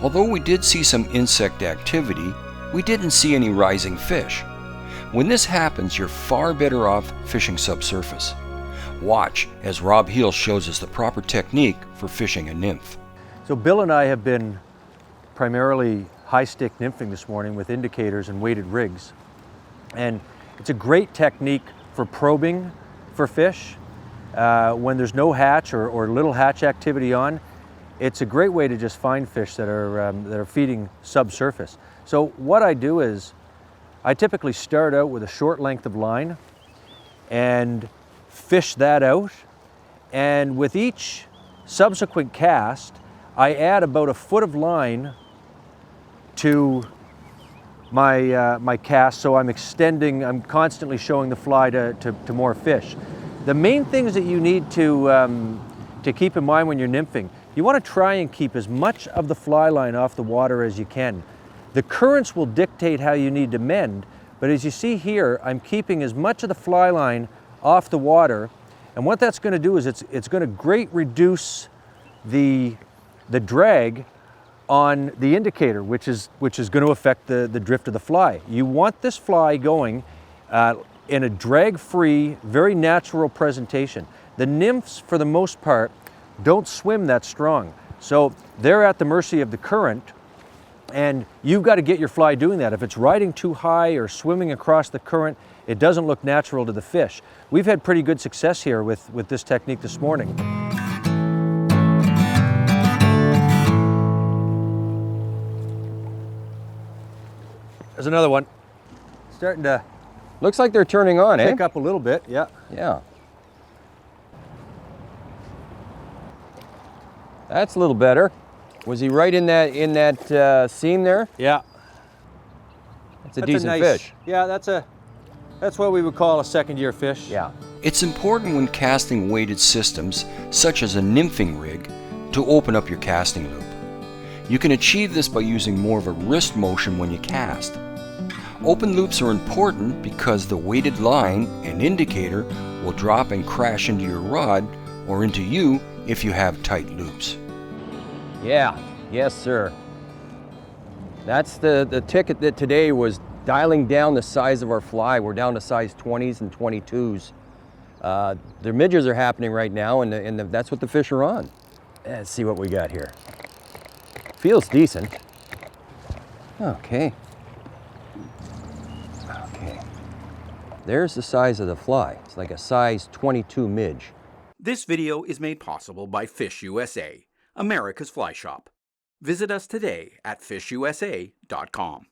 Although we did see some insect activity, we didn't see any rising fish. When this happens, you're far better off fishing subsurface. Watch as Rob Heel shows us the proper technique for fishing a nymph. So Bill and I have been primarily high stick nymphing this morning with indicators and weighted rigs. And it's a great technique for probing for fish. When there's no hatch or little hatch activity on, it's a great way to just find fish that are feeding subsurface. So what I do is I typically start out with a short length of line and fish that out. And with each subsequent cast, I add about a foot of line to my cast, so I'm constantly showing the fly to more fish. The main things that you need to keep in mind when you're nymphing, you want to try and keep as much of the fly line off the water as you can. The currents will dictate how you need to mend, but as you see here, I'm keeping as much of the fly line off the water, and what that's going to do is it's going to greatly reduce the drag on the indicator, which is going to affect the drift of the fly. You want this fly going in a drag-free, very natural presentation. The nymphs, for the most part, don't swim that strong, so they're at the mercy of the current. And you've got to get your fly doing that. If it's riding too high or swimming across the current, it doesn't look natural to the fish. We've had pretty good success here with this technique this morning. There's another one. Starting to Looks like they're turning on, pick up a little bit, yeah. Yeah. That's a little better. Was he right in that seam there? Yeah. That's a decent fish. Yeah, that's what we would call a second-year fish. Yeah. It's important when casting weighted systems, such as a nymphing rig, to open up your casting loop. You can achieve this by using more of a wrist motion when you cast. Open loops are important because the weighted line and indicator will drop and crash into your rod or into you if you have tight loops. Yeah, yes sir. That's the ticket that today was dialing down the size of our fly. We're down to size 20s and 22s. The midges are happening right now, and that's what the fish are on. Let's see what we got here. Feels decent. Okay. Okay. There's the size of the fly. It's like a size 22 midge. This video is made possible by Fish USA, America's fly shop. Visit us today at fishusa.com.